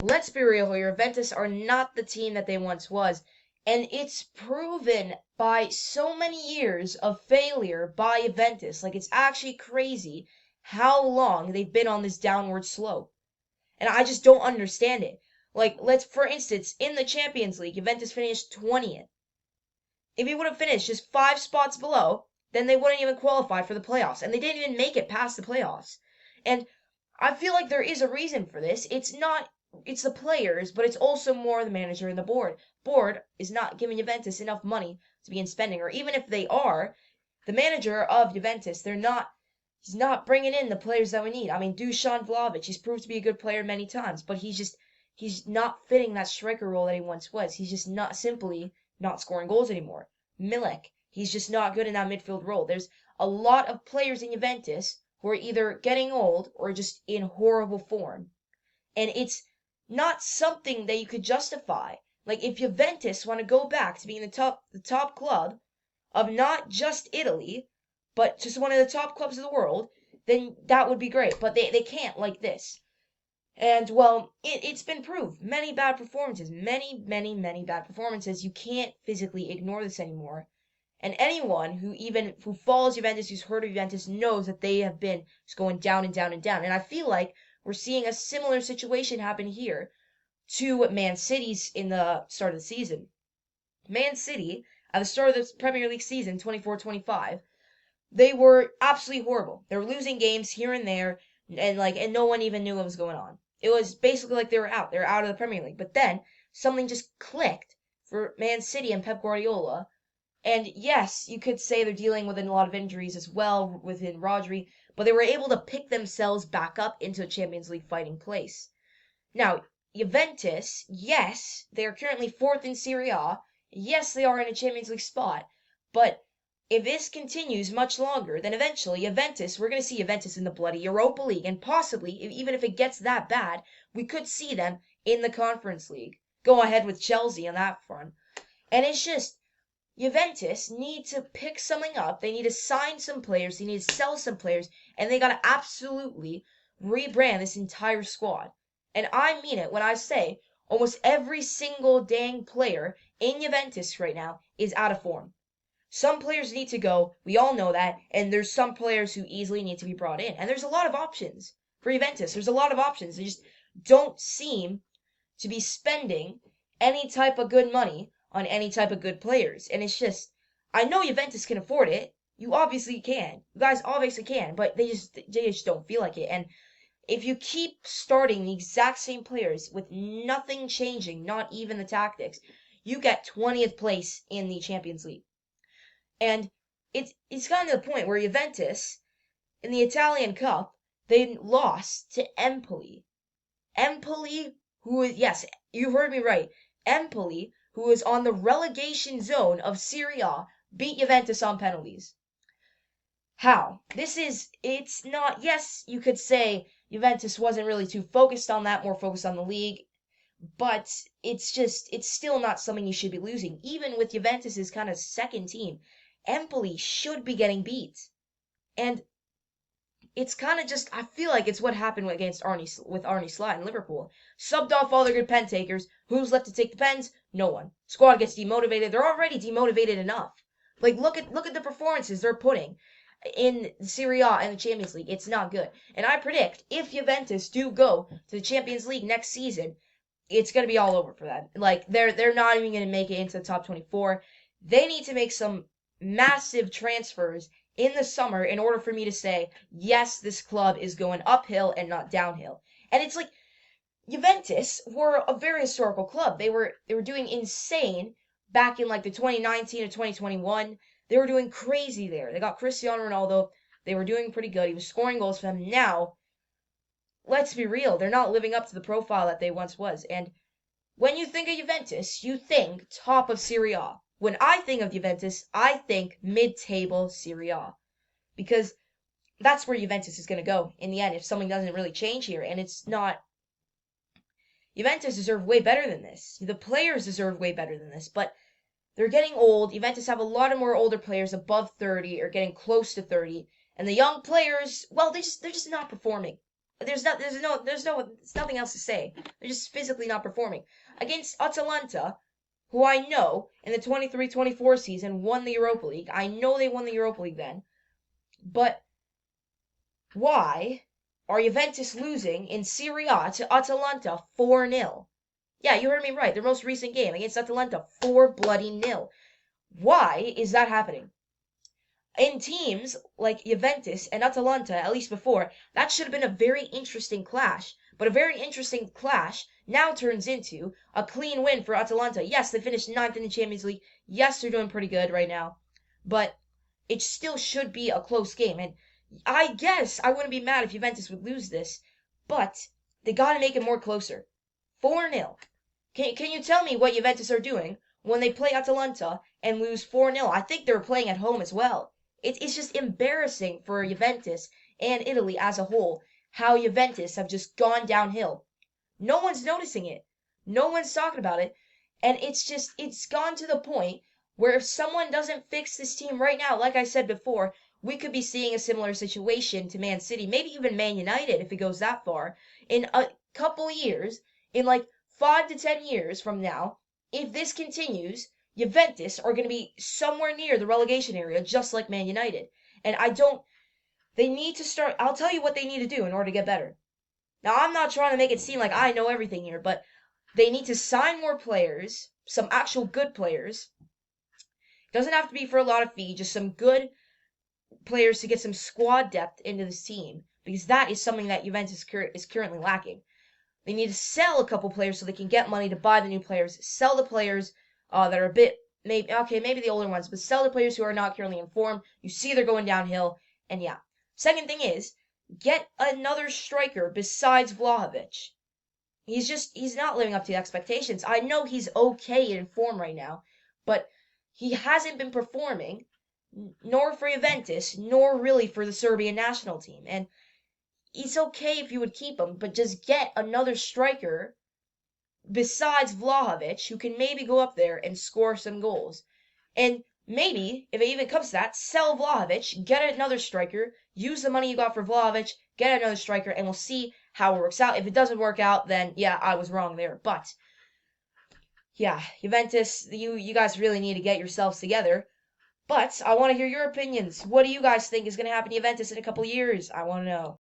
let's be real here. Juventus are not the team that they once was. And it's proven by so many years of failure by Juventus. Like, it's actually crazy how long they've been on this downward slope. And I just don't understand it. Like, for instance, in the Champions League, Juventus finished 20th. If he would have finished just 5 spots below, then they wouldn't even qualify for the playoffs. And they didn't even make it past the playoffs. And I feel like there is a reason for this. It's the players, but it's also more the manager and the board. Board is not giving Juventus enough money to be in spending, or even if they are, the manager of Juventus, he's not bringing in the players that we need. I mean, Dusan Vlahovic, he's proved to be a good player many times, but he's not fitting that striker role that he once was. He's just not simply not scoring goals anymore. Milik, he's just not good in that midfield role. There's a lot of players in Juventus who are either getting old or just in horrible form. And it's not something that you could justify. Like, if Juventus want to go back to being the top club of not just Italy, but just one of the top clubs of the world, then that would be great. But they can't like this. And, well, it's been proved. Many bad performances. Many, many, many bad performances. You can't physically ignore this anymore. And anyone who follows Juventus, who's heard of Juventus, knows that they have been just going down and down and down. And I feel like we're seeing a similar situation happen here to Man City's in the start of the season. Man City, at the start of the Premier League season, 24-25, they were absolutely horrible. They were losing games here and there, and no one even knew what was going on. It was basically like they were out. They were out of the Premier League. But then something just clicked for Man City and Pep Guardiola. And yes, you could say they're dealing with a lot of injuries as well within Rodri, but they were able to pick themselves back up into a Champions League fighting place. Now, Juventus, yes, they are currently fourth in Serie A. Yes, they are in a Champions League spot. But if this continues much longer, then eventually we're going to see Juventus in the bloody Europa League. And possibly, even if it gets that bad, we could see them in the Conference League. Go ahead with Chelsea on that front. And it's just, Juventus need to pick something up. They need to sign some players. They need to sell some players. And they got to absolutely rebrand this entire squad. And I mean it when I say almost every single dang player in Juventus right now is out of form. Some players need to go. We all know that. And there's some players who easily need to be brought in. And there's a lot of options for Juventus. There's a lot of options. They just don't seem to be spending any type of good money on any type of good players. And it's just, I know Juventus can afford it. You obviously can. You guys obviously can. But they just don't feel like it. And if you keep starting the exact same players with nothing changing, not even the tactics, you get 20th place in the Champions League. And it's gotten to the point where Juventus, in the Italian Cup, they lost to Empoli. Empoli, who is, yes, you heard me right. Empoli, who is on the relegation zone of Serie A, beat Juventus on penalties. How? It's not, yes, you could say Juventus wasn't really too focused on that, more focused on the league, but it's still not something you should be losing. Even with Juventus's kind of second team, Empoli should be getting beat. And it's kind of just, I feel like it's what happened against Arne Slot in Liverpool. Subbed off all their good pen takers. Who's left to take the pens? No one. Squad gets demotivated. They're already demotivated enough. Like, look at the performances they're putting in Serie A and the Champions League. It's not good. And I predict if Juventus do go to the Champions League next season, it's going to be all over for them. Like, they're not even going to make it into the top 24. They need to make some massive transfers in the summer in order for me to say, yes, this club is going uphill and not downhill. And it's like, Juventus were a very historical club. They were doing insane back in like the 2019 or 2021. They were doing crazy there. They got Cristiano Ronaldo. They were doing pretty good. He was scoring goals for them. Now, let's be real. They're not living up to the profile that they once was. And when you think of Juventus, you think top of Serie A. When I think of Juventus, I think mid-table Serie A. Because that's where Juventus is going to go in the end if something doesn't really change here. And it's not. Juventus deserve way better than this. The players deserve way better than this. But they're getting old. Juventus have a lot of more older players above 30 or getting close to 30. And the young players, well, they're just not performing. there's nothing else to say. They're just physically not performing. Against Atalanta, who I know in the 23-24 season won the Europa League. I know they won the Europa League then. But why are Juventus losing in Serie A to Atalanta 4-0? Yeah, you heard me right. Their most recent game against Atalanta, 4-0. Why is that happening? In teams like Juventus and Atalanta, at least before, that should have been a very interesting clash. But a very interesting clash now turns into a clean win for Atalanta. Yes, they finished ninth in the Champions League. Yes, they're doing pretty good right now. But it still should be a close game. And I guess I wouldn't be mad if Juventus would lose this. But they got to make it more closer. 4-0. Can you tell me what Juventus are doing when they play Atalanta and lose 4-0? I think they're playing at home as well. It's just embarrassing for Juventus and Italy as a whole how Juventus have just gone downhill. No one's noticing it. No one's talking about it. And it's gone to the point where if someone doesn't fix this team right now, like I said before, we could be seeing a similar situation to Man City, maybe even Man United if it goes that far, in a couple years, in like 5 to 10 years from now. If this continues, Juventus are going to be somewhere near the relegation area, just like Man United. And they need to start. I'll tell you what they need to do in order to get better. Now, I'm not trying to make it seem like I know everything here, but they need to sign more players, some actual good players. It doesn't have to be for a lot of fee, just some good players to get some squad depth into this team, because that is something that Juventus is currently lacking. They need to sell a couple players so they can get money to buy the new players. Sell the players that are a bit maybe the older ones, but sell the players who are not currently in form. You see they're going downhill, and yeah. Second thing is get another striker besides Vlahovic. He's not living up to the expectations. I know he's okay in form right now, but he hasn't been performing, nor for Juventus, nor really for the Serbian national team. And it's okay if you would keep him, but just get another striker besides Vlahovic who can maybe go up there and score some goals. And maybe, if it even comes to that, sell Vlahovic, get another striker, use the money you got for Vlahovic, get another striker, and we'll see how it works out. If it doesn't work out, then yeah, I was wrong there. But yeah, Juventus, you guys really need to get yourselves together. But I want to hear your opinions. What do you guys think is going to happen to Juventus in a couple years? I want to know.